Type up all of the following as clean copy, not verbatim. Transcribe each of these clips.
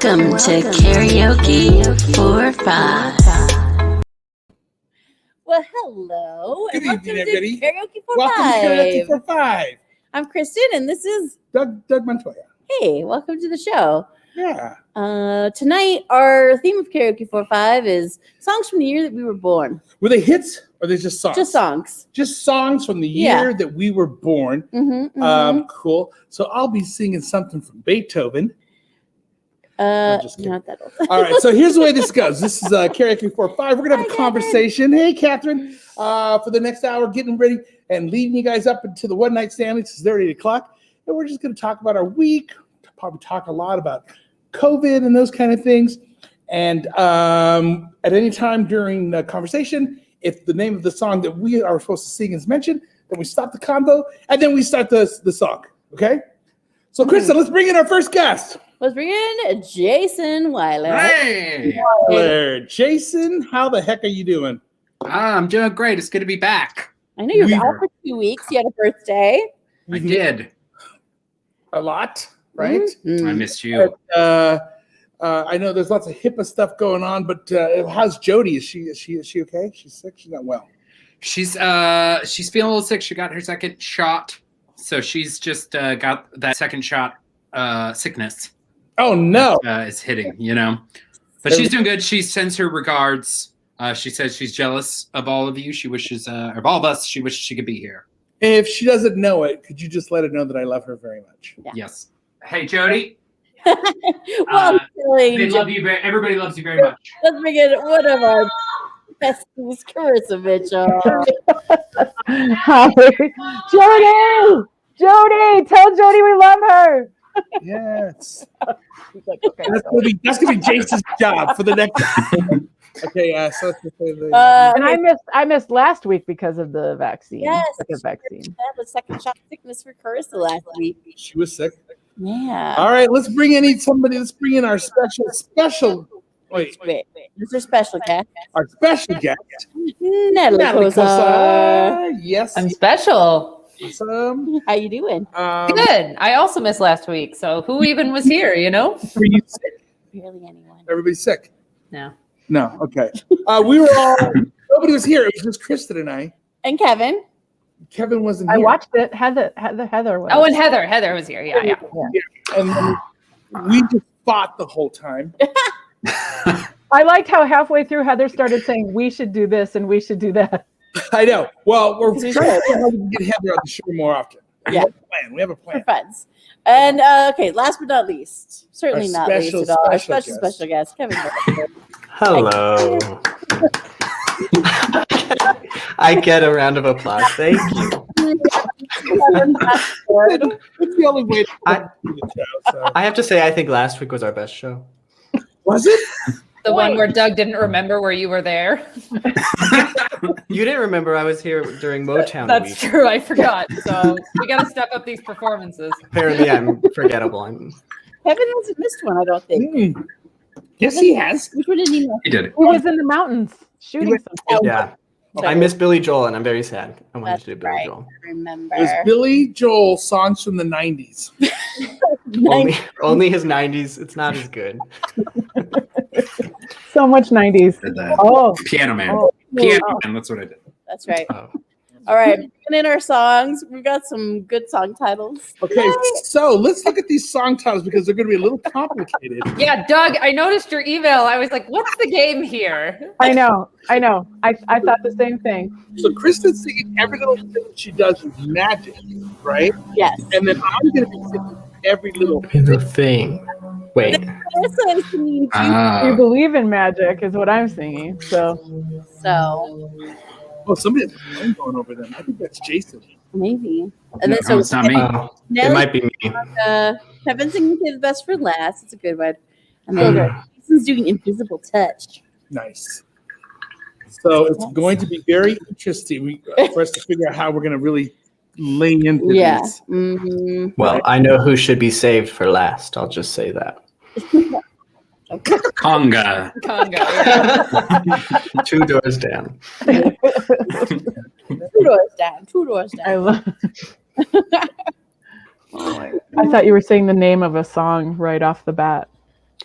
Welcome to Karaoke 45. Well, hello. Good and evening, welcome everybody. to Karaoke 45. Welcome to Karaoke 45. I'm Kristen, and this is Doug Montoya. Hey, welcome to the show. Yeah. Tonight, our theme of Karaoke 45 is songs from the year that we were born. Were they hits or are they just songs? Just songs. Just songs from the year that we were born. Cool. So I'll be singing something from Beethoven. Not that old. All right, so here's the way this goes. This is Karaoke 45. We're going to have a conversation. Hey, Catherine, for the next hour, getting ready and leading you guys up into the one night stand. It's 8 o'clock. And we're just going to talk about our week, probably talk a lot about COVID and those kind of things. And at any time during the conversation, if the name of the song that we are supposed to sing is mentioned, then we stop the combo and then we start the song. Okay? So, Kristen, let's bring in our first guest. Let's bring in Jason Weiler. Hey! Jason, how the heck are you doing? I'm doing great. It's good to be back. I know you were out for 2 weeks. You had a birthday. I did. A lot, right? Mm-hmm. I missed you. I know there's lots of HIPAA stuff going on, but how's Jody? Is she okay? She's sick? She's not well. She's feeling a little sick. She got her second shot, so she's just got that second shot sickness. Oh no! It's hitting, you know. But she's doing good. She sends her regards. She says she's jealous of all of you. She wishes, of all of us, she wishes she could be here. If she doesn't know it, could you just let her know that I love her very much? Yeah. Yes. Hey, Jody. Well, They love you. Everybody loves you very much. let's bring in one of our besties, Carissa Mitchell. Jody, tell Jody we love her. Yes. He's like, okay. That's gonna be Jason's job for the next. Okay, so And I missed last week because of the vaccine. Yes, Second vaccine. I have a second shot sickness for Carissa last week. she was sick. Yeah. All right, let's bring in somebody. Let's bring in our special. Wait, Mr. Special Guest. our special guest, Natalie Kosar. Kosar. Yes, I'm special. awesome. How you doing? Good. I also missed last week. So who even was here, you know? Were you sick? Barely anyone. Everybody's sick. No. No, okay. We were all. Nobody was here. It was just Kristen and I. And Kevin. Kevin wasn't I here. watched it. Heather was. Oh, and Heather. Heather was here. Yeah. And then we just fought the whole time. I liked how halfway through Heather started saying we should do this and we should do that. I know. Well, we're We trying to should. figure out how we can get Heather on the show more often. Yeah. We have a For plan. friends. And okay, last but not least, certainly Our not least special, at all, our special special guest, Kevin. Hello. I get a round of applause. Thank you. It's the only way to do the show. So. I have to say, I think last week was our best show. Was it? The one where Doug didn't remember where you were there. You didn't remember I was here during Motown That's week. true. I forgot. So we got to step up these performances. Apparently, I'm forgettable. Kevin hasn't missed one, I don't think. Yes, he has. Which one did he miss? He did it. He was in the mountains shooting something. Yeah. I miss Billy Joel, and I'm very sad. I wanted That's to do Billy right. Joel. I remember. It was Billy Joel songs from the 90s. Only his 90s. It's not as good. So much 90s. Did that. Oh, Piano Man. oh, Piano Man. That's what I did. That's right. Oh. All right, bringing in our songs. We've got some good song titles. Okay, so let's look at these song titles because they're going to be a little complicated. Yeah, Doug, I noticed your email. I was like, what's the game here? I know. I thought the same thing. So Kristen's singing every little thing that she does is magic, right? Yes. And then I'm going to be singing every little The thing. Wait. Carissa is singing too. You believe in magic is what I'm singing. So So Oh, somebody has a phone going over them. I think that's Jason. maybe. And then No, it's not me. It Nelly, might be me. Kevin singing Save the Best for Last. It's a good one. And then Jason's doing Invisible Touch. Nice. So it's going to be very interesting for us to figure out how we're going to really lay into Yeah. these. Mhm. Well, I know who should be saved for last. I'll just say that. Conga. Congo. Yeah. 2 doors down. 2 doors down. 2 doors I down. love. I thought you were saying the name of a song right off the bat.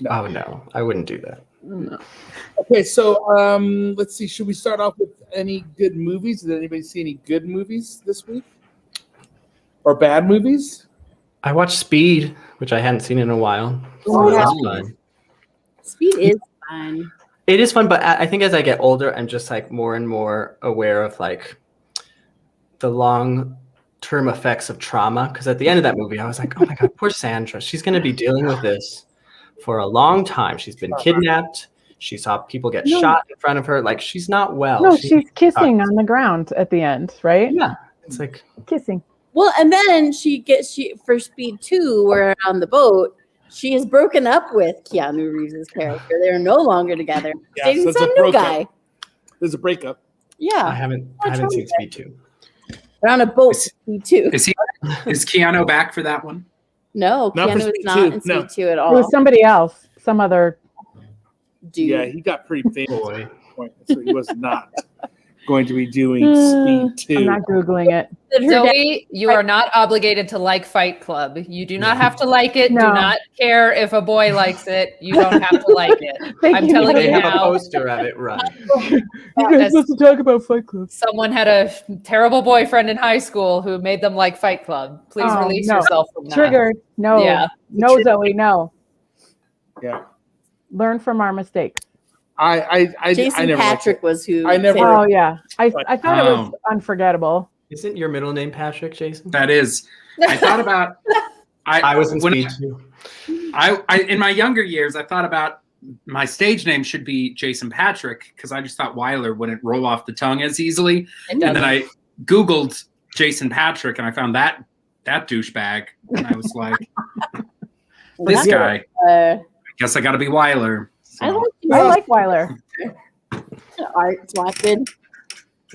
Oh, no. I wouldn't do that. Okay, so let's see. Should we start off with any good movies? Did anybody see any good movies this week? Or bad movies? I watched Speed, which I hadn't seen in a while. So Oh, that yeah. was fun. Speed is fun. It is fun, but I think as I get older, I'm just like more and more aware of like the long-term effects of trauma. Because at the end of that movie, I was like, oh my God, poor Sandra. She's going to be dealing with this for a long time. She's been kidnapped. She saw people get shot in front of her. Like, she's not well. No, she's kissing on the ground at the end, right? Yeah. It's like, Kissing. Well, and then she for Speed 2, where on the boat, she is broken up with Keanu Reeves' character. They're no longer together. Yeah, Dating so it's some a new broken- guy. There's a breakup. I Yeah. haven't wrong seen with Speed 2. They're on a boat. Speed 2. Is Keanu back for that one? No, Not for Keanu is Speed not 2, in Speed no. 2 at It all. was somebody else, some other. Dude. Yeah, he got pretty famous Boy. at that point, so he was not going to be doing Speed 2. I'm not Googling it. Her dad- Zoe, you are not obligated to like Fight Club. You do not have to like it. No. Do not care if a boy likes it. You don't have to like it. Thank I'm you. telling They you have a now. poster of it run. You guys supposed to talk about Fight Club. Someone had a terrible boyfriend in high school who made them like Fight Club. Please Oh, release no. yourself from that. Triggered. No. Yeah. No, Zoe, no. Yeah. Learn from our mistakes. Jason never liked Patrick it. was who. I never- Oh yeah, I thought it was unforgettable. Isn't your middle name Patrick, Jason? That is. I thought about. I was in when speed too. I in my younger years, I thought about my stage name should be Jason Patrick because I just thought Weiler wouldn't roll off the tongue as easily. And then I Googled Jason Patrick and I found that douchebag, and I was like, this guy. I guess I got to be Weiler. So. I like Weiler. Art swatted.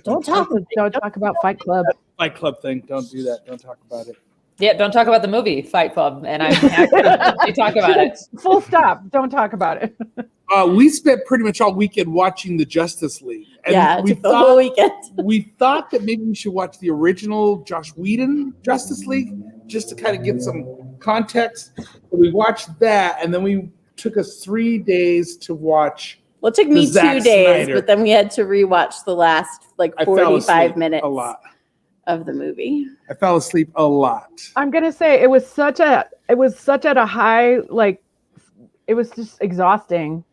Don't talk about Fight Club. Fight Club thing. Don't do that. Don't talk about it. Yeah, don't talk about the movie Fight Club, and I'm happy to talk about it. Full stop. Don't talk about it. We spent pretty much all weekend watching the Justice League. And we the whole weekend. We thought that maybe we should watch the original Joss Whedon Justice League just to kind of get some context. So we watched that, and then we took us 3 days to watch. Well, it took me 2 Zack days, Snyder. but then we had to rewatch the last 45 minutes a lot of the movie. I fell asleep a lot. I'm gonna say it was such at a high, like it was just exhausting.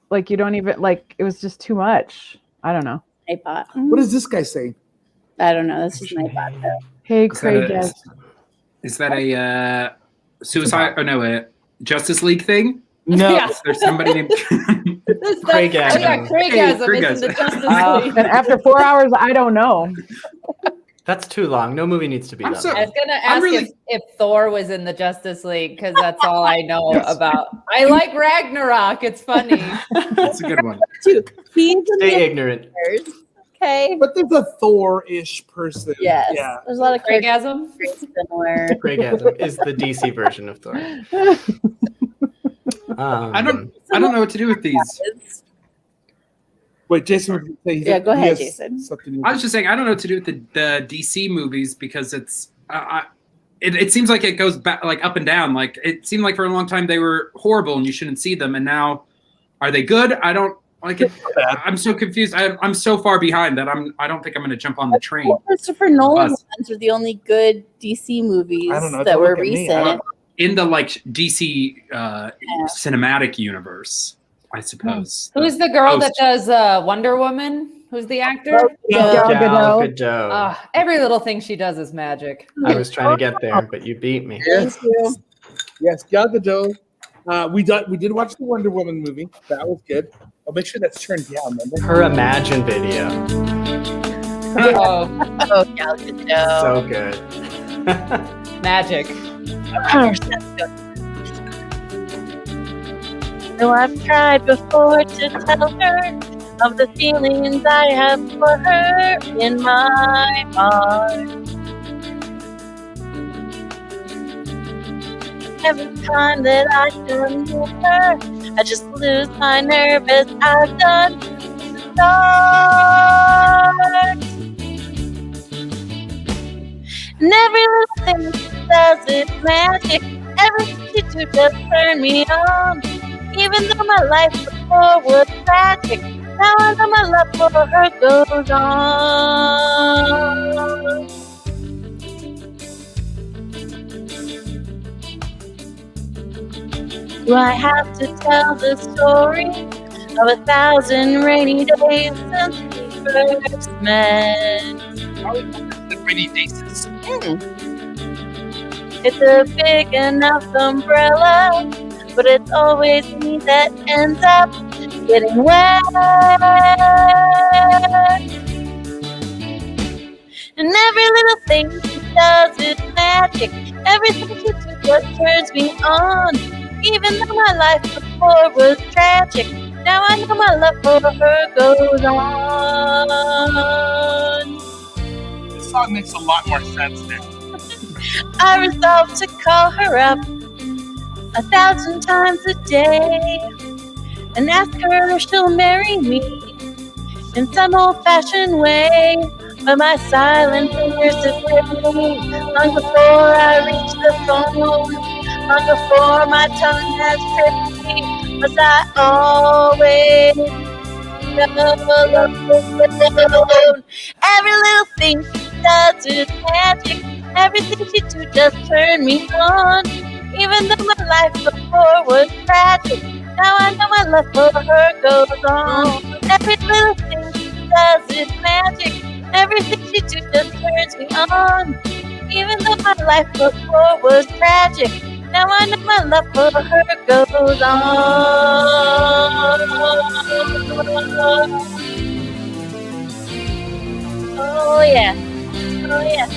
Like you don't even it was just too much. I don't know. Hey, Pot. What is this guy saying? I don't know. That's just my Pot. Hey, Craig. Is that a suicide? Oh no, a Justice League thing? No. Yeah. There's somebody named Craigasm. Yeah, Craigasm is in the Justice League. And after 4 hours, I don't know. That's too long. No movie needs to be I'm that so- long. I was gonna ask if Thor was in the Justice League because that's all I know about. I like Ragnarok. It's funny. That's a good one. He's in Stay the ignorant. Avengers. Okay. But there's a Thor-ish person. Yes. Yeah. There's a lot of Craigasm. characters similar. Craigasm is the DC version of Thor. I don't know what to do with these. Wait, Jason. Yeah, go ahead, Jason. I was just saying I don't know what to do with the DC movies because it's it seems like it goes back like up and down. Like it seemed like for a long time they were horrible and you shouldn't see them, and now are they good? I don't like it. I'm so confused. I'm so far behind that I don't think I'm going to jump on the train. Christopher Nolan ones are the only good DC movies that were recent. In the DC cinematic universe, I suppose. Who's the girl that does Wonder Woman? Who's the actor? Gal Gadot. Gadot. Every little thing she does is magic. I was trying to get there, but you beat me. Yes, yes, Gal Gadot. We did watch the Wonder Woman movie. That was good. I'll make sure that's turned down. Remember? Her Imagine video. Oh, Gal Gadot. So good. magic. No, I've tried before to tell her of the feelings I have for her in my heart. Every time that I come near her, I just lose my nerve as I've done from the start. And every little thing she does is magic. Everything she do just turn me on. Even though my life before was tragic, now I know my love for her goes on. Do I have to tell the story of 1,000 rainy days since we first met? Rainy days. It's a big enough umbrella, but it's always me that ends up getting wet. And every little thing she does is magic. Everything she does just turns me on. Even though my life before was tragic, now I know my love for her goes on. This song makes a lot more sense now. I resolved to call her up 1,000 times a day and ask her if she'll marry me in some old-fashioned way. But my silent fingers have gripped me long before I reach the phone, long before my tongue has tripped me, 'cause I always alone. Every little thing she does is magic. Everything she do just turn me on. Even though my life before was tragic, Now I know my love for her goes on. Every little thing she does is magic. Everything she do just turns me on. Even though my life before was tragic, now I know my love for her goes on. Oh yeah,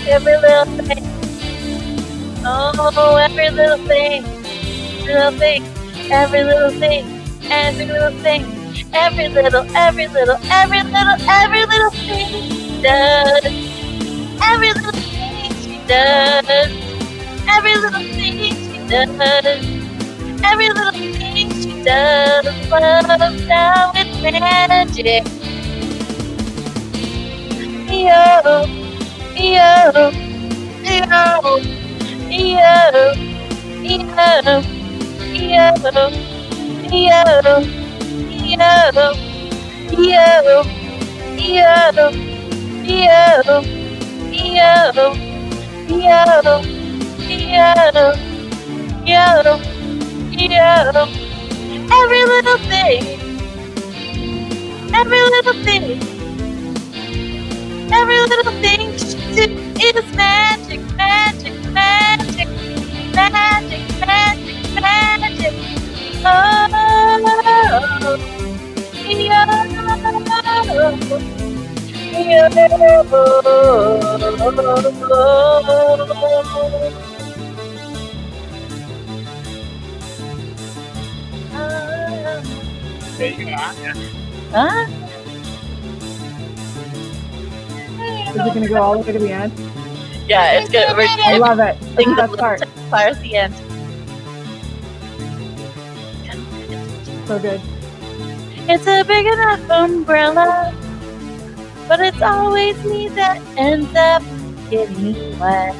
every little thing. Oh, every little thing, every little thing, every little thing, every little thing she does. Every little thing she does. Every little thing she does. Every little thing she does. Love now it's magic. Yo, yo, yo, yo, every little thing, every little thing, every little thing she do is magic, magic, magic, magic, magic, magic. Oh, huh? Is it going to go all the way to the end? Yeah, it's good. I love it. Sing the Best part. fire at the end. So good. It's a big enough umbrella, but it's always me that ends up getting wet.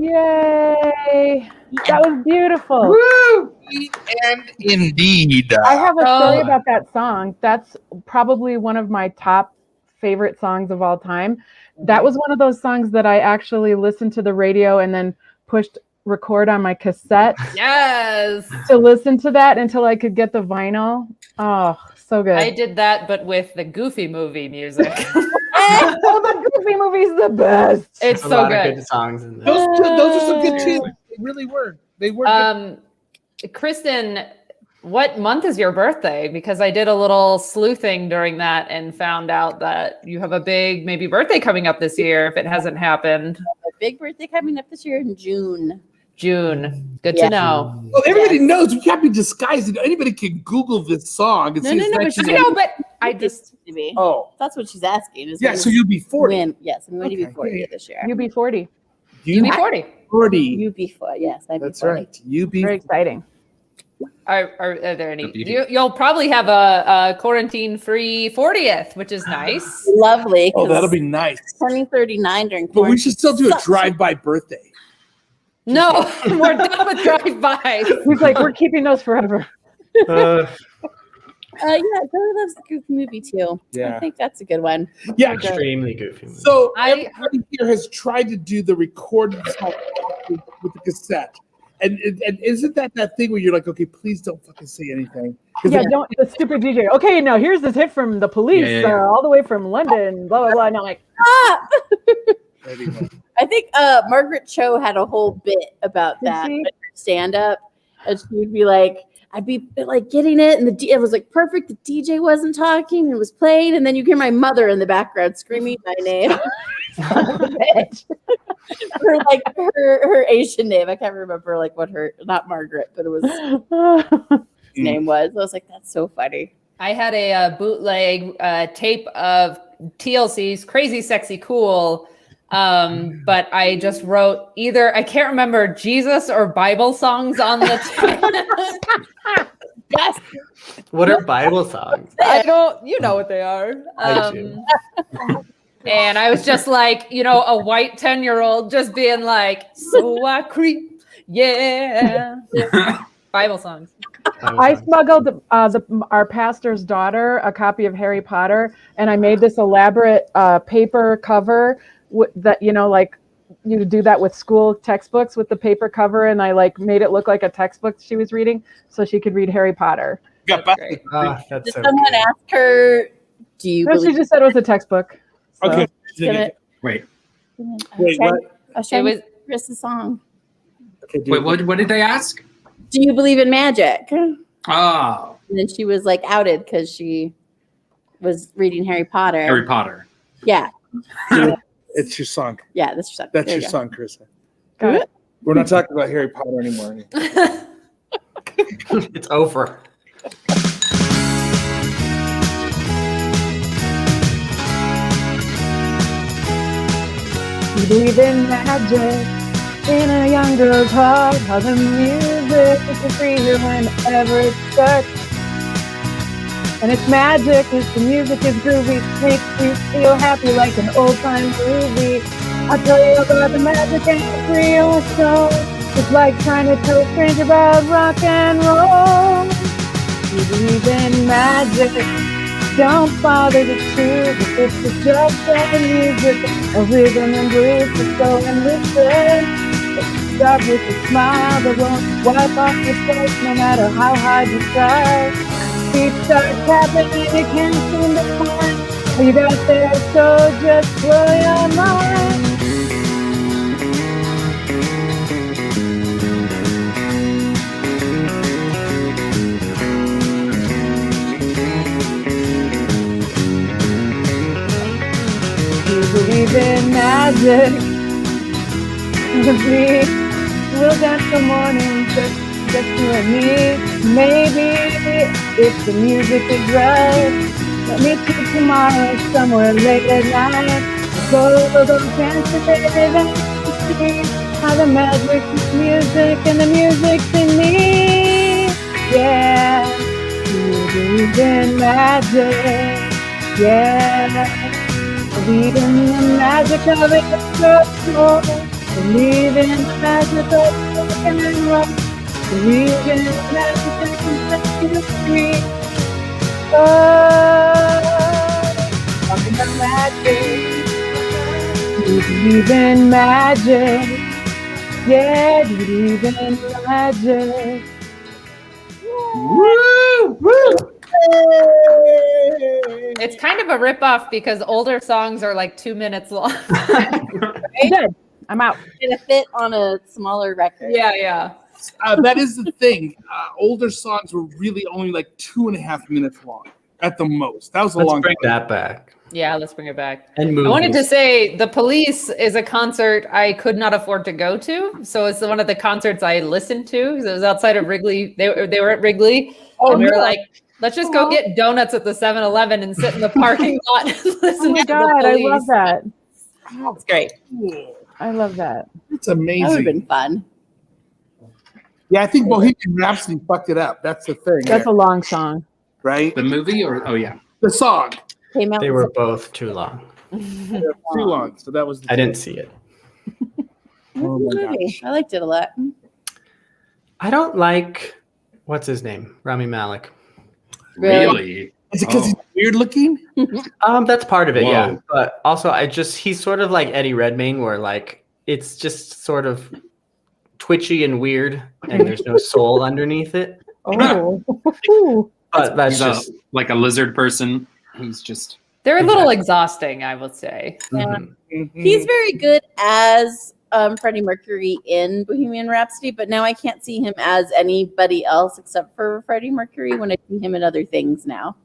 Yay! That was beautiful. Woo! And indeed. I have a story about that song. That's probably one of my top favorite songs of all time. That was one of those songs that I actually listened to the radio and then pushed record on my cassette Yes. to listen to that until I could get the vinyl. Oh, so good. I did that, but with the Goofy movie music. Oh, the Goofy movie's the best. It's A so lot of good. good songs in there. Those are some good tunes. They really were. They were. Good. Kristen, what month is your birthday? Because I did a little sleuthing during that and found out that you have a big maybe birthday coming up this year if it hasn't happened. A big birthday coming up this year in June. June. Good Yeah. to know. Well, everybody knows you can't be disguised. Anybody can Google this song and No, see no, it's no, but 1990. I know, but I just To be. Oh, That's what she's asking. Is yeah. when- So you'll be 40. when, yes, I'm going to be Okay. 40 this year. UB40. you be 40. 40. You be 40. Yes, I'd be That's 40. right. You be. Very exciting. Are there any? A beauty. You'll probably have a quarantine-free 40th, which is nice. Lovely. Oh, 'cause that'll be nice. turning 39 during But we should still do a sucks. drive-by birthday. No, we're done with drive-bys. He's like, we're keeping those forever. Yeah, Zoe loves the Goofy movie too. Yeah. I think that's a good one. Yeah. Extremely goofy. movie. So I- everybody here has tried to do the recorded song with the cassette. And isn't that thing where you're like, okay, please don't fucking say anything? 'Cause Yeah, then- don't the stupid DJ. Okay, now here's this hit from the Police, Yeah. all the way from London, blah blah blah. And I'm like, Ah! Anyway. I think Margaret Cho had a whole bit about Did that she? stand up, and she would be like, I'd be like getting it, and it was like perfect. The DJ wasn't talking, and it was playing, and then you hear my mother in the background screaming my name. Bitch. her Asian name. I can't remember like what her, not Margaret, but it was his name was. I was like, that's so funny. I had a bootleg tape of TLC's Crazy Sexy Cool, but I just wrote either, I can't remember, Jesus or Bible songs on the tape. Yes. What are Bible songs? I don't, you know what they are. I do. And I was just like, a white 10-year-old just being like, so I creep, yeah. Bible songs. I smuggled our pastor's daughter a copy of Harry Potter, and I made this elaborate paper cover that like you to do that with school textbooks with the paper cover, and I like made it look like a textbook she was reading, so she could read Harry Potter. Got That's great. That's Did so someone good. ask her, do you No, she believe just said it was a textbook. So. Okay. Gonna- Wait, Wait, what? I was It trying was to Chris's song. Okay, dude. wait, what did they ask? Do you believe in magic? And Oh, then she was like outed because she was reading Harry Potter. Harry Potter. Yeah. It's your song. Yeah, that's your song. That's There your you go. song, Carissa. Got it. We're not talking about Harry Potter anymore. It's over. You believe in magic in a young girl's heart, how the music is free whenever it starts. And it's magic, cause the music is groovy, makes you feel happy like an old-time movie. I'll tell you about the magic and it's real so it's like trying to tell a stranger about rock and roll. You believe in magic, don't bother to choose if it's just a music, a rhythm and blues, just go and listen. Start with a smile that won't wipe off your face no matter how hard you try. Feet start tapping and you can't seem to find what you got there, so just blow your mind. You believe in magic. We'll dance till morning, just you and me. Maybe if the music is right, let me see tomorrow somewhere late at night. Go dance together and see how the magic is music and the music's in me. Yeah, you believe in magic. Yeah. Believe in the magic of it, so believe in the magic of rock and roll. Believe in the magic of the street. Oh, talking about magic. You believe in magic. Yeah, you believe in magic. Woo! Woo! It's kind of a ripoff because older songs are like 2 minutes long. Good. I'm out. Gonna fit on a smaller record. Yeah. That is the thing. Older songs were really only like 2.5 minutes long at the most. That was a Let's long bring time. that back. Yeah, let's bring it back. And movies. I wanted to say The Police is a concert I could not afford to go to. So it's one of the concerts I listened to. It was outside of Wrigley. They were at Wrigley. Oh, and we were no. like, let's just go get donuts at the 7-Eleven and sit in the parking lot and listen Oh my to God, The I Police. love that. That's great. Cool. I love that. It's That would have amazing. been fun. Yeah, I think Bohemian Rhapsody fucked it up. That's the thing. That's a there, long song. right? The movie or yeah. The song. Came out They with were both too long. Too long. So that was the I didn't see it. Oh my movie. gosh. I liked it a lot. I don't like what's his name, Rami Malek. Really? Is it because he's weird looking? That's part of it, yeah. Whoa. But also, he's sort of like Eddie Redmayne, where like it's just sort of twitchy and weird, and there's no soul underneath it. Oh. But that's He's just like a lizard person who's just They're a little exhausting, I would say. mhm. He's very good as Freddie Mercury in Bohemian Rhapsody, but now I can't see him as anybody else except for Freddie Mercury when I see him in other things now.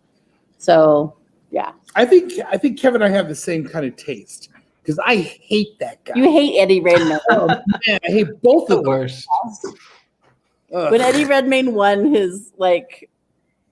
So yeah, I think Kevin and I have the same kind of taste because I hate that guy. you hate Eddie Redmayne. Oh, man, I hate both the of them. worst. Ugh. When Eddie Redmayne won his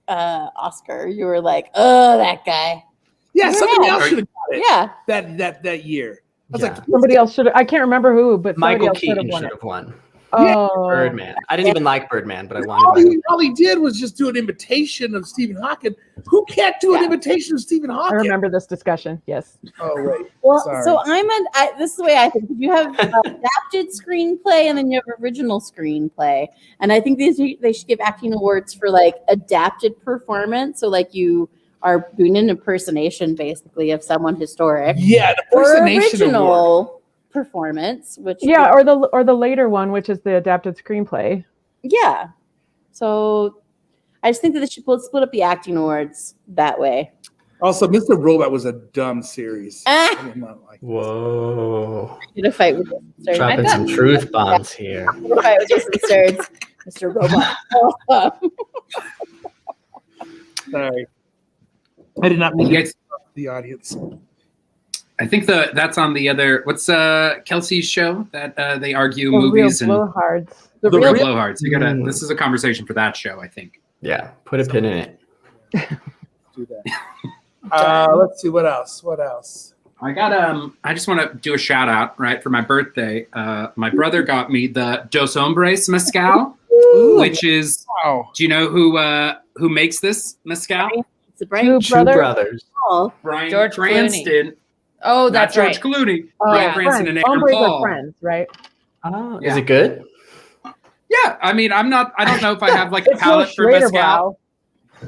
Oscar, you were like, "Oh, that guy." Yeah, somebody Yeah. else should have got it Yeah, that year. I was Yeah. like, Somebody else should have. I can't remember who, but somebody Michael else should have Keaton won should it. have won. Oh, Birdman. I didn't even like Birdman, but I all wanted. all he did was just do an imitation of Stephen Hawking. Who can't do an imitation of Stephen I Hawking? remember this discussion. Yes. Oh wait. Well, Sorry. so this is the way I think. You have adapted screenplay and then you have original screenplay. And I think they should give acting awards for adapted performance. So you are doing an impersonation basically of someone historic. Yeah, the Or personation award. original performance, which or the later one, which is the adapted screenplay. yeah. So I just think that they should split up the acting awards that way. Also, Mr. Robot was a dumb series. Ah! I did not like it. Whoa. Get a fight with Mr. Dropping some truth bombs here. Get a fight with Jason Sturds, Mr. Robot. Sorry. I did not mean to the audience. I think that's on the other. What's Kelsey's show that they argue movies real and blowhards. The real real blowhards. You gotta. This is a conversation for that show, I think. Yeah, put a pin in it. Do that. Let's see what else. I got I just want to do a shout out, right, for my birthday. My brother got me the Dos Hombres mezcal, which is. Wow. Do you know who makes this mezcal? It's a brain. Two brothers. Brian George Cranston. Oh, Not that's George right. Clooney. Oh, Brian yeah. Cranston and Aaron Hombres are Paul. friends, right? Oh, Yeah. is it good? Yeah, I mean, I don't know if I have like a It's no palate for Schrader mezcal. Brow.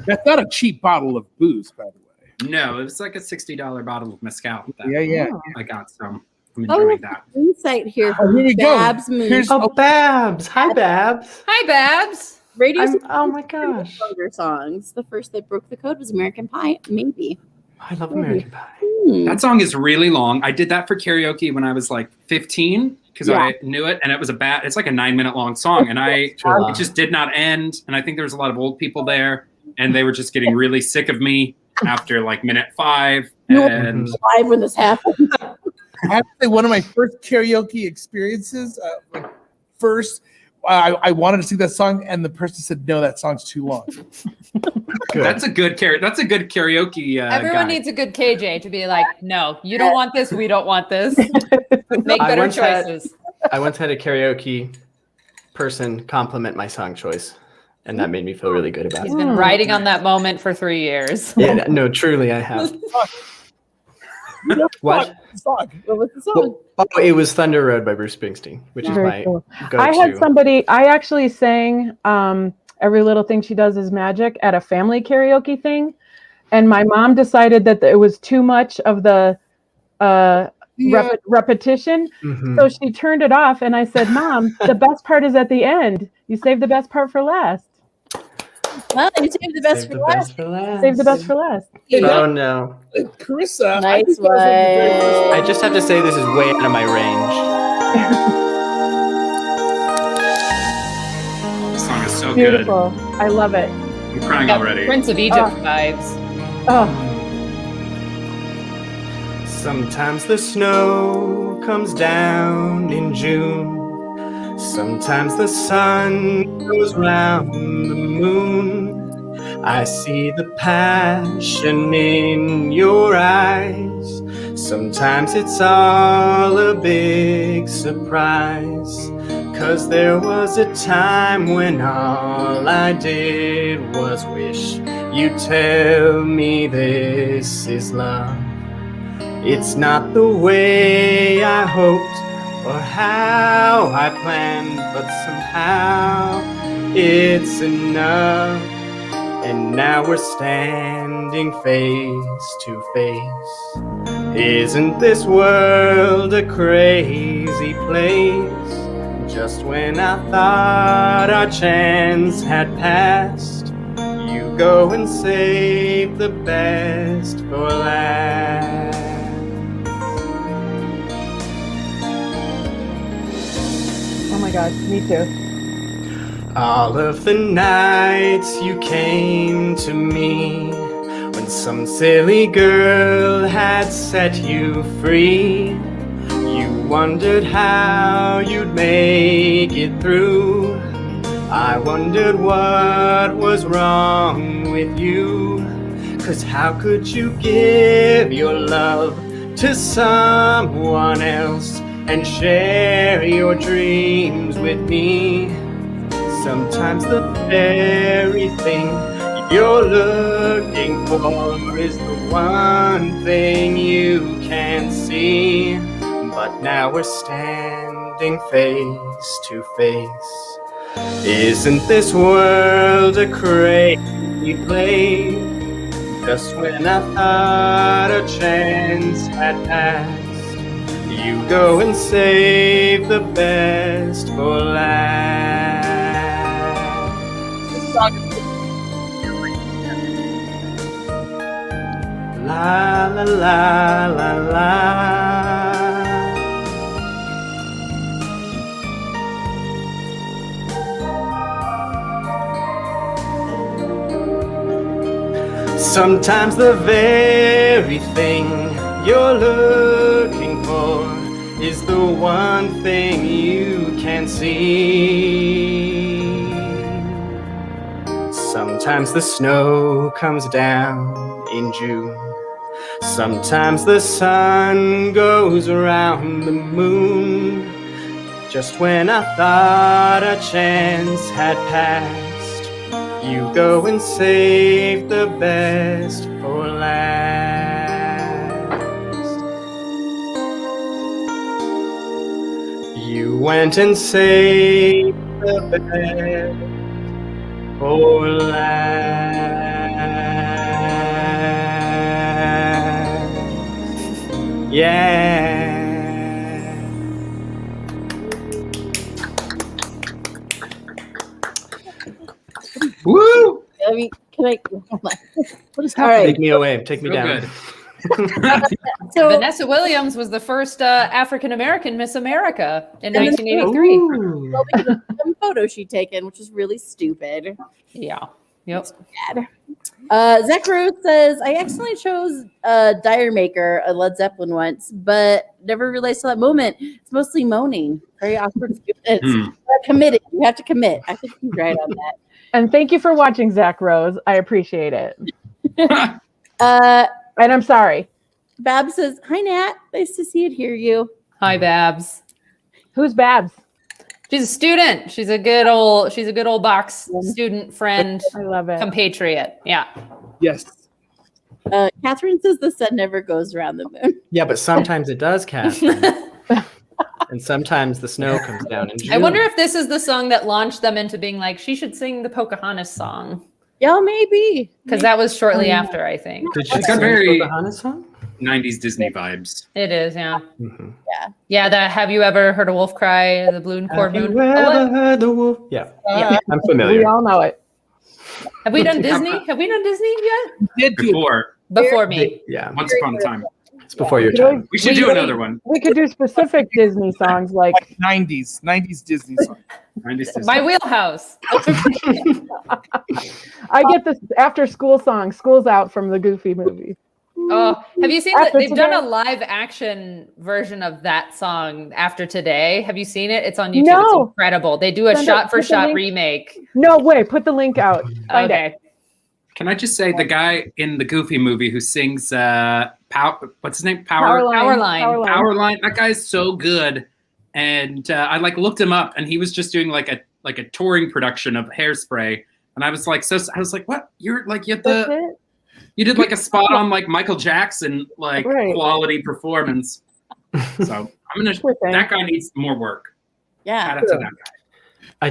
That's not a cheap bottle of booze, by the way. No, it was like a $60 bottle of mezcal that Yeah. I got, so I'm enjoying that. Insight here Oh, here we go. Babs Moon. Here's Oh, Babs. Hi, Babs. Hi, Babs. Radio Oh my gosh. songs. The first that broke the code was American Pie, maybe. I love American Pie. That song is really long. I did that for karaoke when I was like 15 because I knew it, and it's like a 9-minute long song, and it just did not end. And I think there was a lot of old people there, and they were just getting really sick of me after like minute 5. And Live when this happened. I have to say, one of my first karaoke experiences, I wanted to sing that song, and the person said, "No, that song's too long." that's a good karaoke. Everyone guy. needs a good KJ to be like, no, you don't want this. We don't want this. Make better choices. I once had a karaoke person compliment my song choice, and that made me feel really good about He's it. been riding on that moment for 3 years. Yeah, no, truly, I have. What? What was the song? Oh, it was Thunder Road by Bruce Springsteen, which is Very my cool. go-to. I had somebody. I actually sang "Every Little Thing She Does Is Magic" at a family karaoke thing, and my mom decided that it was too much of the repetition, so she turned it off. And I said, "Mom, the best part is at the end. You saved the best part for last. Well, you saved the best for last. Save the best for last." Oh no! Carissa, Nice I just have to say this is way out of my range. This song is so Beautiful. I love it. good. I'm crying Got already. Prince of Egypt vibes. Oh, Sometimes the snow comes down in June. Sometimes the sun goes round the moon. I see the passion in your eyes. Sometimes it's all a big surprise. 'Cause there was a time when all I did was wish you'd tell me this is love. It's not the way I hoped or how I planned, but somehow it's enough. And now we're standing face to face. Isn't this world a crazy place? Just when I thought our chance had passed, you go and save the best for last. oh my God, me too. All of the nights you came to me when some silly girl had set you free. You wondered how you'd make it through. I wondered what was wrong with you. 'Cause how could you give your love to someone else and share your dreams with me? Sometimes the very thing you're looking for is the one thing you can't see. But now we're standing face to face. Isn't this world a crazy place? Just when I thought a chance had passed, You go and save the best for last. This song is La la la la la. Sometimes the very thing you're looking for is the one thing you can see. Sometimes the snow comes down in June. Sometimes the sun goes around the moon. Just when I thought a chance had passed, you go and save the best for last. You went and saved the best for last. Yeah. Woo! I mean, can I? Hold on. What is All happening? right. Take me away. Take me So down. good. So Vanessa Williams was the first African American Miss America in And then- 1983. Ooh. well, because of some photo she'd taken, which is really stupid. Yeah. Yep. Zach Rose says, I accidentally chose Dire Maker, a Led Zeppelin once, but never realized till that moment. It's mostly moaning. Very awkward. It's committed. You have to commit. I think he's right on that. And thank you for watching, Zach Rose. I appreciate it. Uh, And I'm sorry. Bab says, hi, Nat. Nice to see and hear you. Hi, Babs. Who's Babs? She's a student. She's a good old box student friend, I love it. compatriot. Yeah. Yes. Catherine says the sun never goes around the moon. Yeah, but sometimes it does, Catherine. And sometimes the snow comes down in June. I wonder if this is the song that launched them into being like, she should sing the Pocahontas song. Yeah, maybe. Because that was shortly after, I think. Did she It's got sing very- Pocahontas song? 90s Disney vibes. It is, yeah. Mm-hmm. Yeah, that Have You Ever Heard a Wolf Cry, the Balloon Cord Have Moon? you ever heard the wolf? Yeah, Yeah. I'm We familiar. all know it. Have we done Disney? Have we done Disney yet? Did you? Before, Before me. Yeah, once upon a time. it's before your You know, time. We should do another one. We could do specific Disney songs like Like 90s Disney song. 90s Disney. My wheelhouse. I get this after school song. School's out from the Goofy movie. Oh, have you seen that? After They've done Today? a live action version of that song After Today. Have you seen it? It's on YouTube. It's No. incredible. They do a Send it- shot for put the shot link. remake. No way. Put the link out. Find it. Okay. Can I just say the guy in the Goofy movie who sings what's his name? Powerline. Powerline. That guy's so good. And I like looked him up, and he was just doing like a touring production of Hairspray. And I was like, what? You're like That's it. you did like a spot on like Michael Jackson like Right. quality performance. So Poor thing. that guy needs more work. Yeah. Shout out to that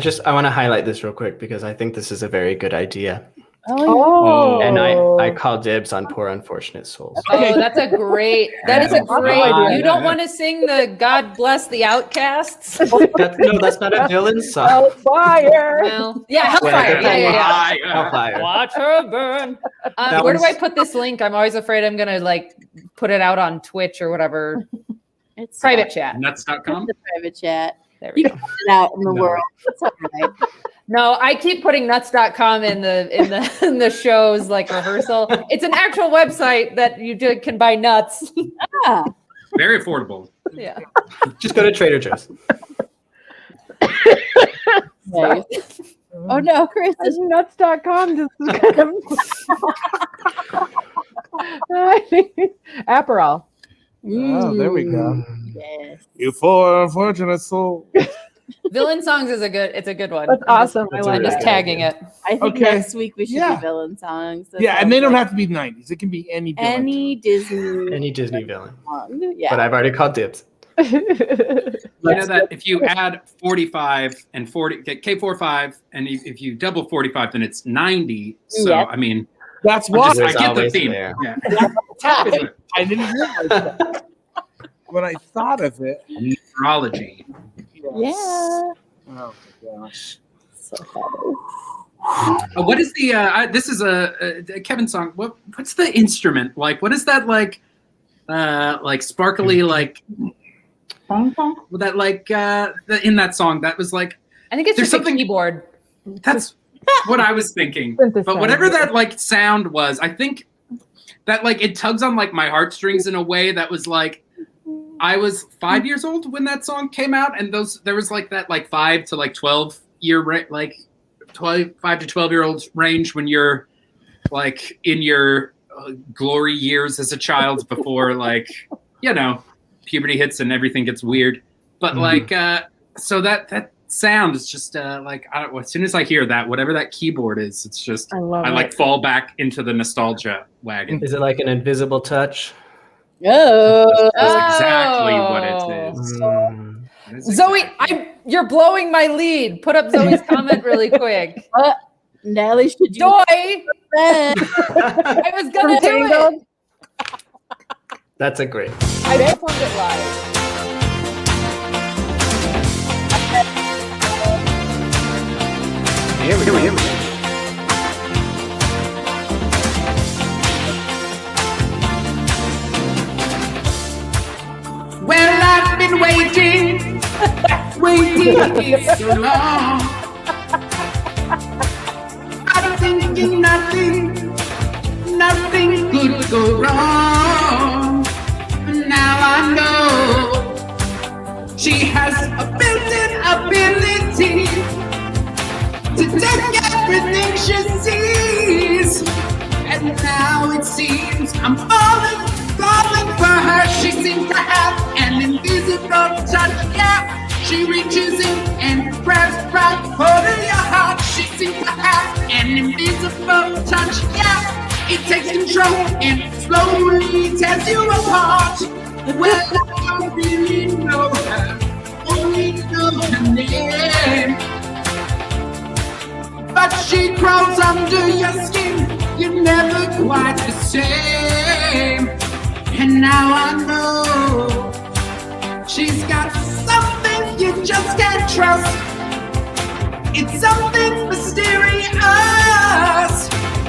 guy. I want to highlight this real quick because I think this is a very good idea. Oh. And I call dibs on Poor Unfortunate Souls. Oh, that's a great. That is a Awesome great. idea. You don't want to sing the "God Bless the Outcasts"? That's not a villain song. Hellfire. Well, yeah, Hellfire. Yeah. Hellfire. Watch her burn. That Where do I one's- put this link? I'm always afraid I'm gonna like put it out on Twitch or whatever. It's Private chat. Nuts.com. the private chat. There we You go. can put it out in the No. world. It's all right. No, I keep putting nuts.com in the shows like rehearsal. It's an actual website that you can buy nuts. Ah, Very affordable. Yeah. Just go to Trader Joe's. nice. Oh no, Chris. That's nuts.com. Just I think Aperol. Oh, there we go. Yes. You poor unfortunate soul. Villain songs is a good one. That's awesome. I That's a like I'm really just that. good tagging it. I think Okay. next week we should Yeah. do villain songs. That Yeah, and sounds they don't like have to be 90s. It can be any villain. any Disney Any Disney villain. song. Yeah. But I've already called dibs. You know that if you add 45 and 40, K45, and if you double 45, then it's 90. So, Yeah. I mean, That's I why It was get the always theme. there. Yeah. I didn't realize that. when I thought of it. Numerology. Yeah. Oh my gosh. So funny. What is the? This is a Kevin song. What's the instrument like? What is that like? Like sparkly like. That like in that song that was like. I think it's There's just something- a keyboard. That's what I was thinking. Synthesizer. But whatever that like sound was, I think that like it tugs on like my heartstrings in a way that was like I was 5 years old when that song came out, and there was like that like 5 to like 12 year like 5 to 12-year-old range when you're like in your glory years as a child before like puberty hits and everything gets weird. But like so that sound is just like I don't know, as soon as I hear that, whatever that keyboard is, it's just I like fall back into the nostalgia wagon. Is it like an invisible touch? Oh. That's exactly what it is. Mm. That is Zoe, exactly- you're blowing my lead. Put up Zoe's comment really quick. Natalie, should you? Joy, I was gonna do it. That's a great. I performed it live. Here we go. Well, I've been waiting so long. I'm thinking nothing could go wrong. Now I know she has a built-in ability to take everything she sees. And now it seems I'm falling for her. She seems to have an invisible touch, yeah. She reaches in and grabs right hold of your heart. She seems to have an invisible touch, yeah. It takes control and slowly tears you apart. Well, I don't really know her, only know her name. But she crawls under your skin, you're never quite the same. And now I know she's got something you just can't trust. It's something mysterious.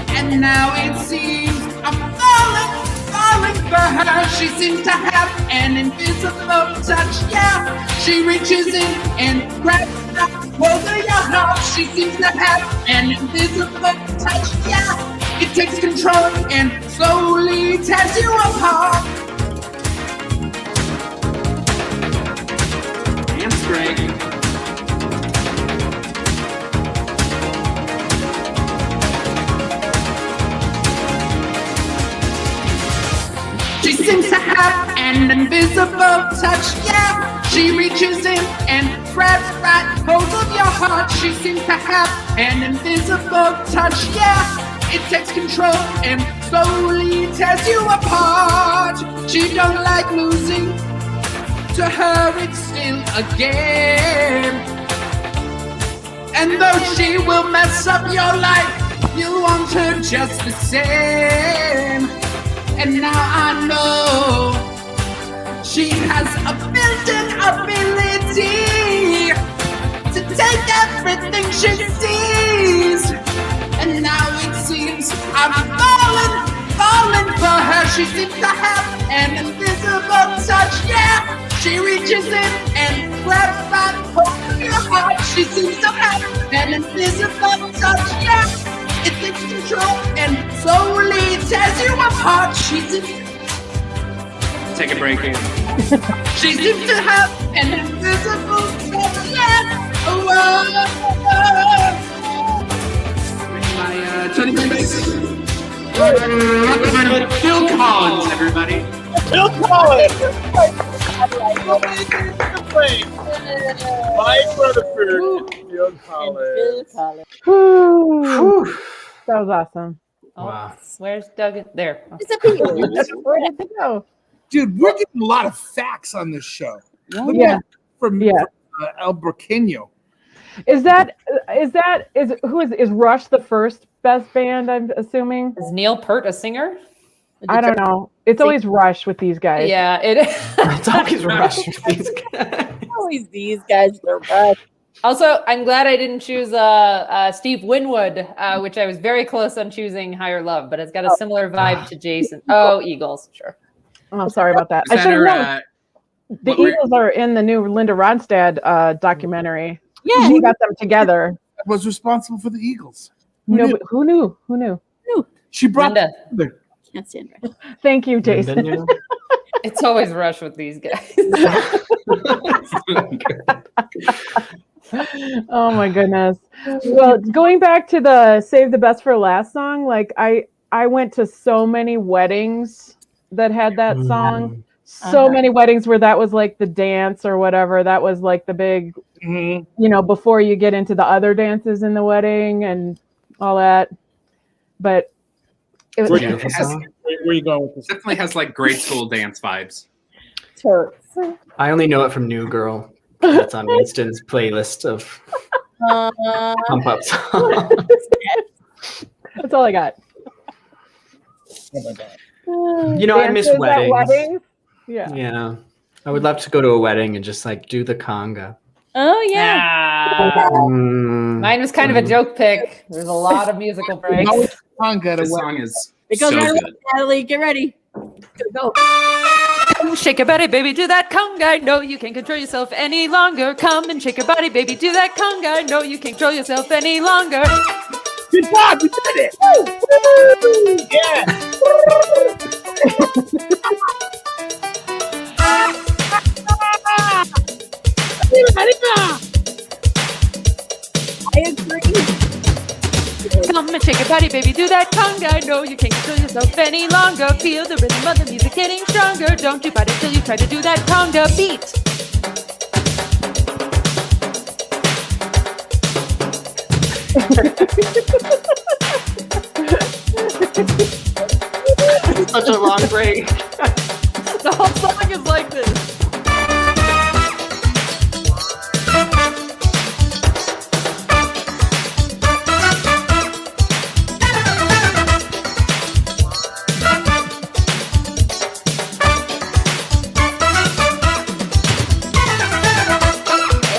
And now it seems I'm falling for her. She seems to have an invisible touch, yeah. She reaches in and grabs hold of your heart. She seems to have an invisible touch, yeah. It takes control and slowly tears you apart. Dance break. She seems to have an invisible touch, yeah. She reaches in and grabs right hold of your heart. She seems to have an invisible touch, yeah. It takes control and slowly tears you apart. She don't like losing. To her it's still a game. And though she will mess up your life, you'll want her just the same. And now I know she has a built-in ability to take everything she sees. And now it seems I'm falling for her. She seems to have an invisible touch, yeah. She reaches in and grabs right hold of your heart. She seems to have an invisible touch, yeah. It takes control and slowly tears you apart. She seems. Take a break here. She seems to have an invisible touch, yeah. My 20 minutes. Phil Collins, everybody. Phil Collins. Mike Rutherford. Phil Collins. Whew. That was awesome. Oh, Wow. where's Doug? There. Where did it go? Dude, we're getting a lot of facts on this show. Look Yeah. at from Yeah. El Burqueño. Is Rush the first best band? I'm assuming. Is Neil Peart a singer? I don't know. It's always Rush with these guys. Yeah, it is. It's always Rush with these guys. Always these guys. They're Rush. Also, I'm glad I didn't choose Steve Winwood, which I was very close on choosing Higher Love, but it's got a similar vibe to Jason. Oh, Eagles, sure. Oh, sorry about that. Is I that should have her, known. The Eagles are in the new Linda Ronstadt documentary. Yeah. She got them together. Was responsible for the Eagles. No, but who knew? Who knew? She brought Linda. them. Can't stand Rush. Thank you, Jason. It's always Rush with these guys. Oh my goodness. Well, going back to the Save the Best for Last song, like I went to so many weddings that had that song. So many weddings where that was like the dance or whatever. That was like the big, before you get into the other dances in the wedding and all that. But it was Where are you going with this? Definitely has like grade school dance vibes. Turks. I only know it from New Girl. That's on Winston's playlist of pump up songs. That's all I got. I miss Dances at weddings. Yeah. Yeah. I would love to go to a wedding and just like do the conga. Oh yeah. Mine was kind of a joke pick. There's a lot of musical breaks. This song is It goes so right away, good. Natalie. Get ready. Go. Shake your body, baby, do that conga. No, you can't control yourself any longer. Come and shake your body, baby, do that conga. No, you can't control yourself any longer. Good job, you did it. I agree. Come and shake your body, baby, do that conga. No, you can't control yourself any longer. Feel the rhythm of the music getting stronger. Don't you fight it till you try to do that conga beat. Such a long break. The whole song is like this.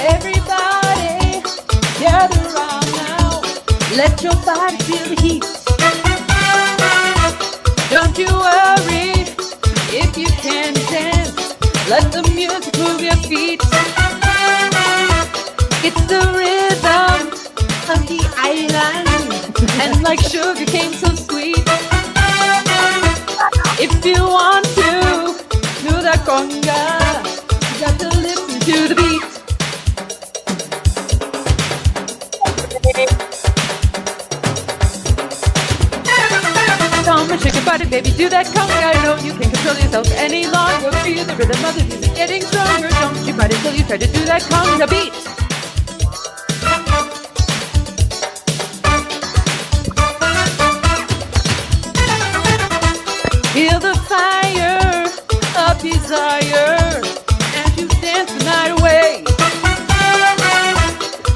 Everybody, gather around now. Let your body feel the heat. Don't you worry if you can dance. Let the music move your feet. It's the rhythm of the island, and like sugar cane so sweet. If you want to do that conga, you got to listen to the beat. Come and shake your body, baby, do that conga. I know you can't control yourself any longer. Feel the rhythm of the music getting stronger. Don't you fight it till you try to do that conga beat. Feel the fire of desire as you dance the night away.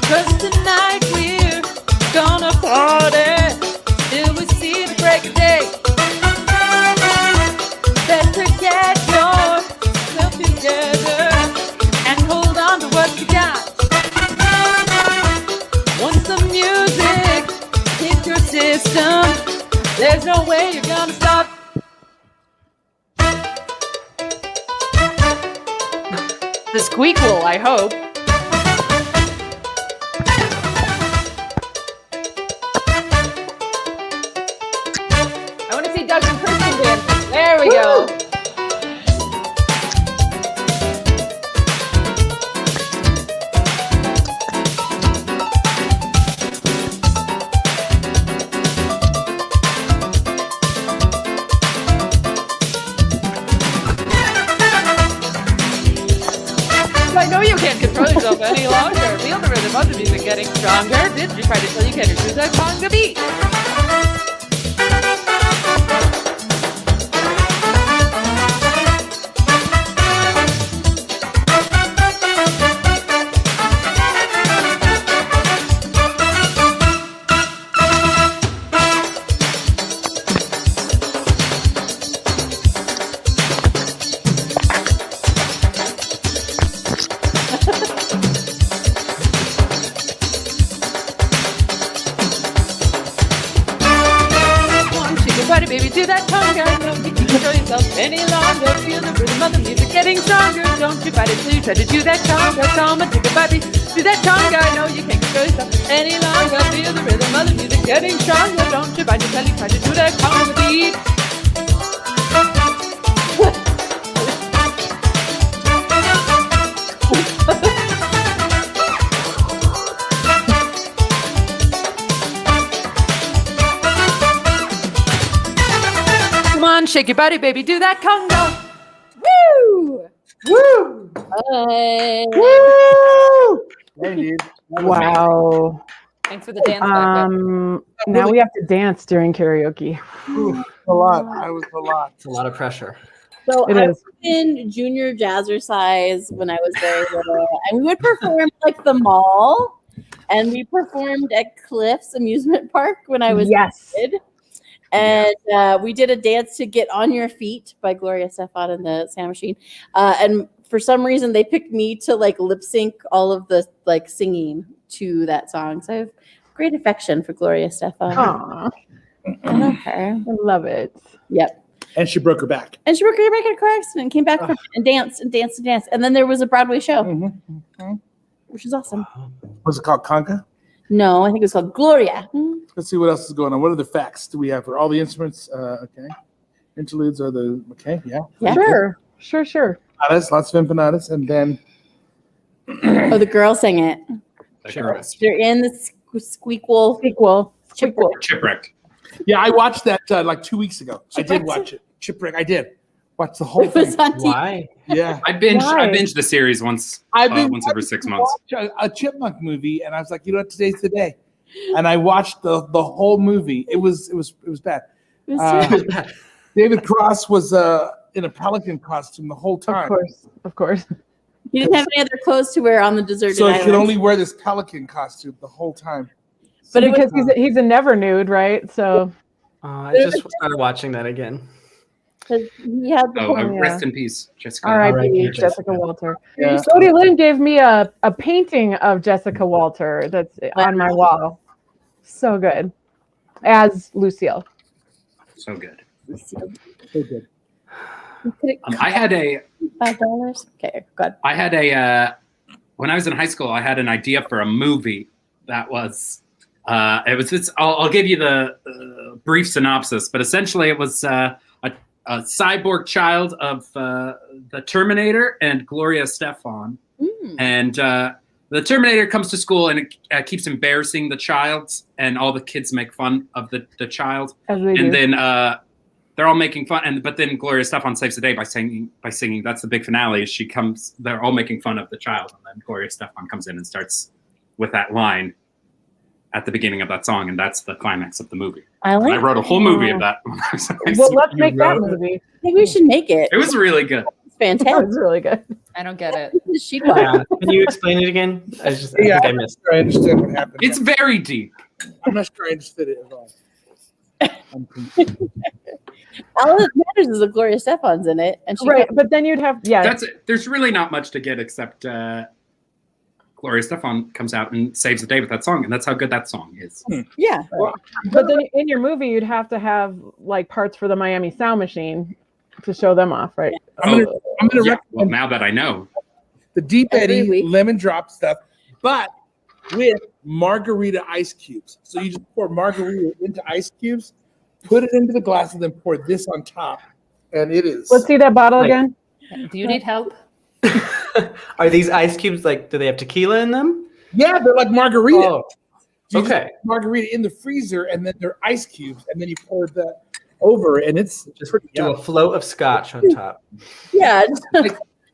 'Cause tonight we're gonna party till we see the break of day. Better get yourself together and hold on to what you got. Once the music hits your system, there's no way you're gonna stop. The squeak will, I hope. I want to see Doug and Kristen dance. There we go. I know you can't control yourself any longer. Feel the rhythm of the music getting stronger. Did you try to tell you can't choose that conga beat? any longer. Feel the rhythm of the music getting stronger. Don't you fight it till you try to do that conga. Come on, take a baby, do that conga. No, you can't control yourself any longer. Feel the rhythm of the music getting stronger. Don't you fight it till you try to do that conga beat. Come on, shake your body, baby, do that conga. Woo! Woo! Hey. Woo! Hey, dude. Wow. Thanks for the dance back. Now we have to dance during karaoke. A lot. I was a lot. It's a lot of pressure. So It I is. was in junior jazzercise when I was very little, and we would perform like the mall, and we performed at Cliff's amusement park when I was Yes. a kid. And we did a dance to Get on Your Feet by Gloria Estefan and the Sound Machine. And for some reason, they picked me to like lip sync all of the like singing to that song. So I have great affection for Gloria Estefan. Aw, I love her. I love it. Yep. And she broke her back. And she broke her back in a car accident and came back from and danced and danced and danced. And then there was a Broadway show, which is awesome. Was it called Conga? No, I think it was called Gloria. Let's see what else is going on. What other facts do we have for all the instruments? Okay. Interludes are the, okay, yeah. Yeah. Sure. Empanadas, lots of empanadas. And then, Oh, the girl sang it. Chipwrecked. They're in the squeakquel. Sequel. Chipwrecked. yeah, I watched that like 2 weeks ago. I did Shipwrecked? watch it. Shipwreck, I did. Watch the whole It was thing. on TV. Why? Yeah. I Why? binged the series once once every 6 months. A chipmunk movie, and I was like, you know what, today's the day. And I watched the whole movie. It was bad. It was terrible. David Cross was in a pelican costume the whole time. Of course. He didn't have any other clothes to wear on the deserted So he island. could only wear this pelican costume the whole time. But because he's a never nude, right? So I just started watching that again. 'Cause he had the Oh, yeah. rest in peace, Jessica. R.I.P. R.I.P. Jessica Jessica. Walter. Yeah. Sody Lynn gave me a painting of Jessica Walter that's on my wall. So good. As Lucille. So good. So good. I had a $5. Okay, good. when I was in high school, I had an idea for a movie that was it was this. I'll give you the brief synopsis, but essentially it was a cyborg child of the Terminator and Gloria Estefan, and the Terminator comes to school and it keeps embarrassing the child, and all the kids make fun of the child, As they do. and then they're all making fun, but then Gloria Estefan saves the day by singing. That's the big finale. They're all making fun of the child, and then Gloria Estefan comes in and starts with that line at the beginning of that song, and that's the climax of the movie. I And I like. wrote a whole movie of that. When I was in high Well, school. let's make that wrote it? movie. Maybe we should make it. It was really good. It's That fantastic. was really good. I don't get it. She'd watch. Yeah. Can you explain it again? I think I missed. I understand what happened. It's very deep. I'm not sure I understood it at all. All that matters is that Gloria Stefan's in it, and she Right, but then you'd have There's really not much to get except Gloria Estefan comes out and saves the day with that song, and that's how good that song is. yeah. but then in your movie you'd have to have like parts for the Miami Sound Machine to show them off, right? I'm gonna Yeah, recommend well, now that I know, the Deep Every Eddy week. lemon drop stuff, but with margarita ice cubes. So you just pour margarita into ice cubes, put it into the glass, and then pour this on top, and it is. Let's see that bottle Like- again. Do you need help? Are these ice cubes like? Do they have tequila in them? Yeah, they're like margarita. Oh, So you just okay. put margarita in the freezer, and then they're ice cubes, and then you pour that over, and it's Just pretty do a yummy. float of scotch on top. Yeah.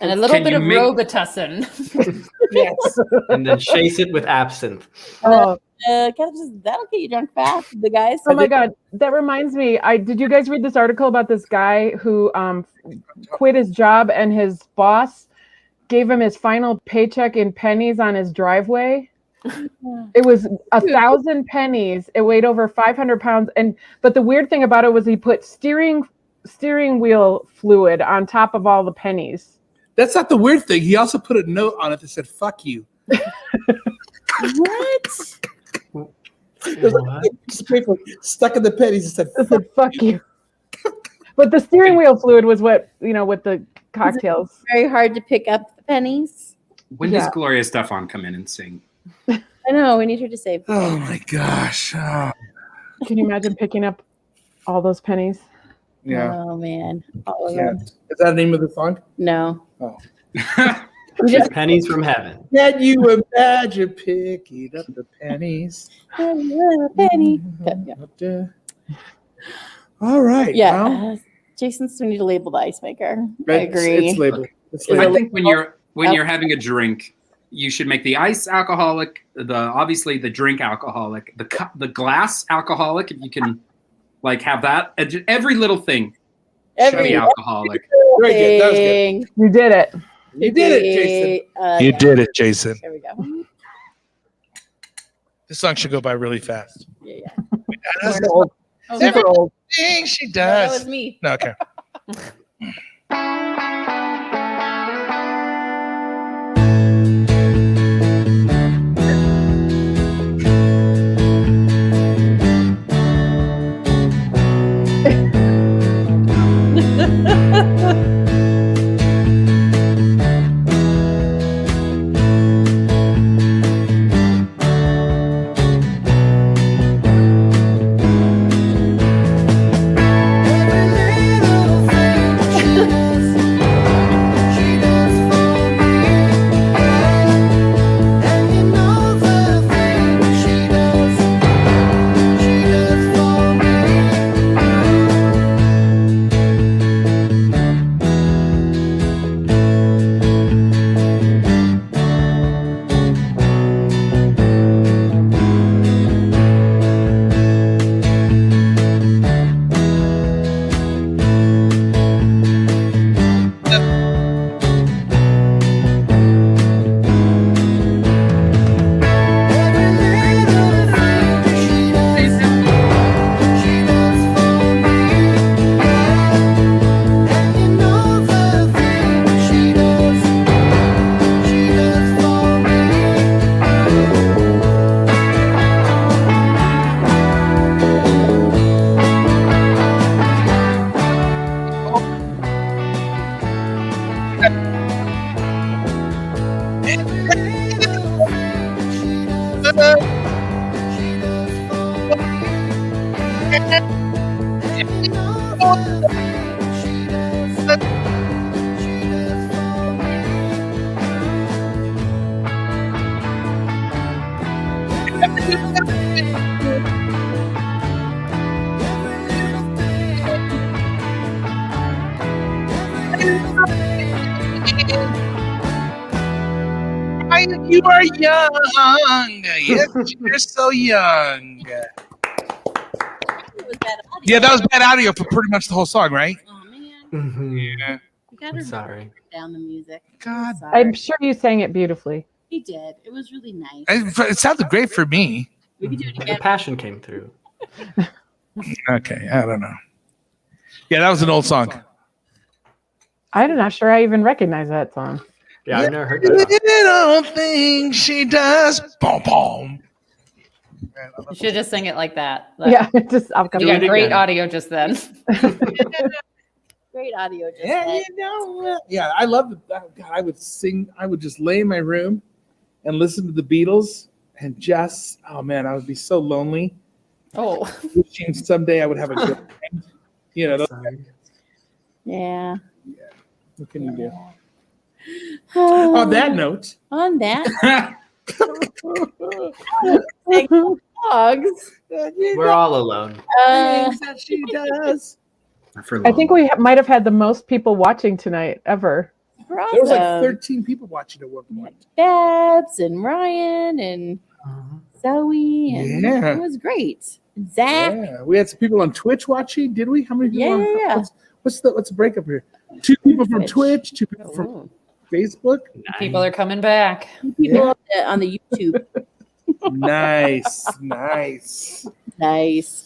And a little Can bit you of make- Robitussin. Yes. And then chase it with absinthe. Oh, That'll get you drunk fast. The guys. oh my God, that reminds me. Did you guys read this article about this guy who quit his job and his boss gave him his final paycheck in pennies on his driveway? It was 1,000 pennies. It weighed over 500 pounds. But the weird thing about it was he put steering wheel fluid on top of all the pennies. That's not the weird thing. He also put a note on it that said "fuck you." What? There's like a piece of paper stuck in the pennies. It said I said, "Fuck you." But the steering wheel fluid was what, with the cocktails. Very hard to pick up the pennies. When does Gloria Stefan come in and sing? I know, we need her to save. Oh my gosh. Oh, Can you imagine picking up all those pennies? yeah. Oh man. All of Yeah. them. Is that the name of the song? No. Oh. Just Pennies from heaven. Can you imagine picking up the pennies? a penny. Yeah. All right. Yeah. Well, Jason, we need to label the ice maker. I agree. It's labeled. It's Is it I labeled. think when you're having a drink, you should make the ice alcoholic, obviously the drink alcoholic, the glass alcoholic, if you can have that. Every little thing should be alcoholic. Very good. That was good. You did it. You did it, Jason. You did it, Jason. There we go. This song should go by really fast. Yeah. That's Old. Super old. everything she No, that was does. me. No, okay. You are young. Yes, you're so young. Yeah, that was bad audio for pretty much the whole song, right? Oh man. Mhm. Yeah. You gotta I'm sorry. down the music. God. I'm sure you sang it beautifully. He did. It was really nice. It sounded great for me. We could do it The again. passion came through. Okay, I don't know. Yeah, that was an old song. I'm not sure I even recognize that song. Yeah, I've never heard that. Little thing she does. Boom, boom. You should just sing it like that. Yeah, I'll come You back. got great again. audio just then. Great audio. Just Yeah, then. you know. Yeah, I love it. God, I would sing. I would just lay in my room and listen to the Beatles and just, oh man, I would be so lonely. Oh, Wishing someday I would have a good friend. You know, Sorry. Yeah. what can you do? On that note, On that. Like dogs. We're all alone. things that she does. I think we might have had the most people watching tonight ever. There was like awesome. 13 people watching at one point. Babs and Ryan and Zoe and Yeah. it was great. And Zach. Yeah, we had some people on Twitch watching, did we? How many people? Yeah. What's the breakup here? 2 people from Twitch, 2 people from Ooh. Facebook. people are coming back. People on the YouTube. Nice, nice. Nice.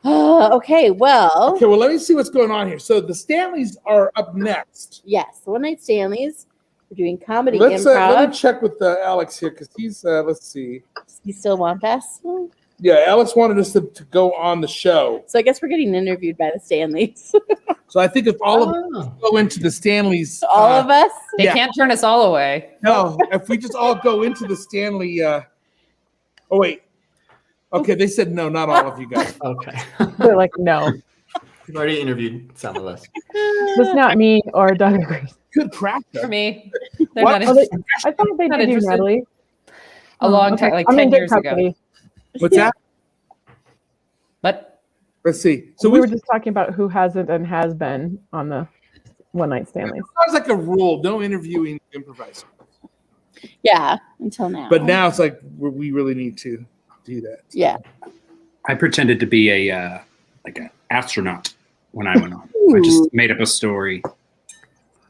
Okay, well, Okay, well, let me see what's going on here. So the Stanleys are up next. yes, One Night Stanleys. We're doing comedy Let me improv. check with Alex here because he's. Let's see. You still want us? Yeah, Alex wanted us to go on the show. So I guess we're getting interviewed by the Stanleys. So I think if all of us go into the Stanleys, All of us. They can't turn us all away. No, if we just all go into the Stanley. Oh wait. Okay, they said no, not all of you guys. Okay. They're like, no, We've already interviewed some of us. just not me or Doug. Good practice. For me, they're What? not I thought they Not did you, interested. Natalie. a long Okay. time, like I'm in 10 good years ago. company. What's that? But Let's see. So So we were just talking about who hasn't and has been on the One Night Stanleys. sounds like a rule: no interviewing improvisers. Yeah, until now. But now it's like we really need to do that. Yeah. I pretended to be a like an astronaut when I went on. I just made up a story.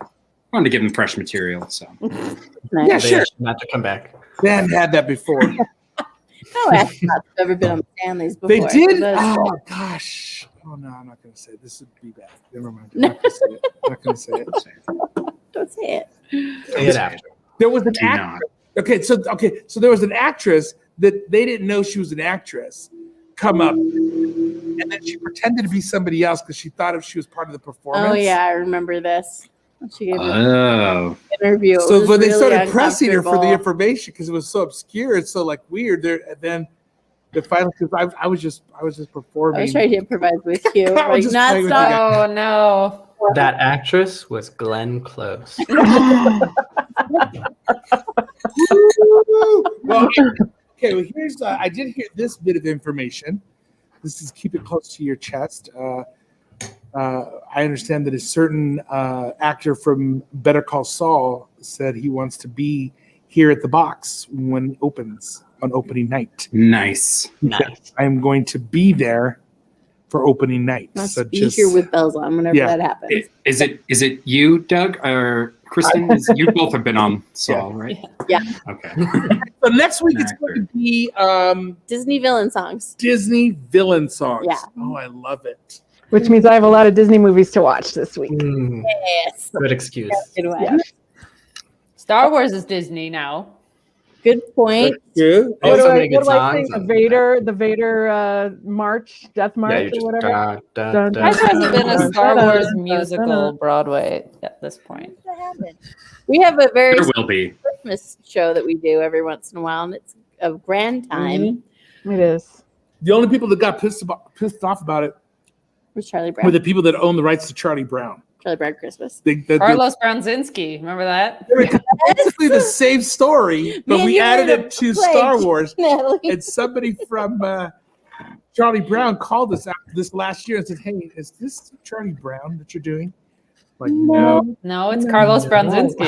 I wanted to give them fresh material. So Nice. Yeah, They sure. asked not to come back. They hadn't had that before. No astronauts have ever been on Stanleys before. They did. That's- Oh gosh. Oh no, I'm not going to say it. This would be bad. Never mind. I'm not going to say it. I'm not going to say it. Don't say it. Say it after. There was an do actress. not. So there was an actress that they didn't know she was an actress come up, and then she pretended to be somebody else because she thought if she was part of the performance. Oh yeah, I remember this. She gave an Oh, interview. It So was when they really started pressing her for the uncomfortable. information because it was so obscure, it's so like weird. There, and then the final because I was just performing. I was trying to improvise with you. I was Like just not playing with stop. oh no. That actress was Glenn Close. Well, okay. Well, here's I did hear this bit of information. This is keep it close to your chest. I understand that a certain actor from Better Call Saul said he wants to be here at the box when it opens on opening night. nice. Nice. I am going to be there for opening night. Must So be just here with bells on whenever Yeah. that happens. Is it you, Doug, or Kristen? You both have been on Saul, right? Yeah. Okay. so next week it's going to be Disney villain songs. Disney villain songs. Yeah. Oh, I love it. Which means I have a lot of Disney movies to watch this week. Mm, Yes. good excuse. Good one. Yeah. Star Wars is Disney now. Good point. Good. They What have do so I, many what good do I say? songs. The Vader march, death march, Yeah, you or just whatever. dun, dun, Dun, dun, There hasn't been a dun, Star dun, Wars dun. musical Broadway at this point. We have a very There will be. Christmas show that we do every once in a while, and it's a grand time. It is. The only people that got pissed off about it With Charlie were Brown. the people that own the rights to Charlie Brown. Charlie Brown Christmas. Carlos Brownzinski, remember that? They're basically the same story, but Man, we you added made a it to play. Star Wars. Natalie. And somebody from Charlie Brown called us after this last year and said, "Hey, is this Charlie Brown that you're doing?" Like, no. No, it's Carlos Brownzinski.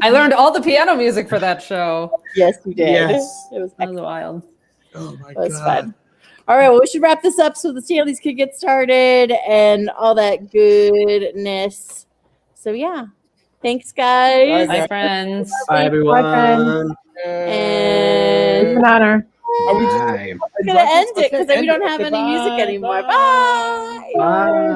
I learned all the piano music for that show. Yes, you did. Yes. It was That was wild. Oh my That was god. fun. All right, well, we should wrap this up so the Stanleys could get started and all that goodness. So, yeah. Thanks, guys. Bye, friends. Bye, everyone. friends. And It's an honor. Are we just Bye. we're going to end it because we Okay, don't have okay, any music bye, anymore. bye. Bye. Bye.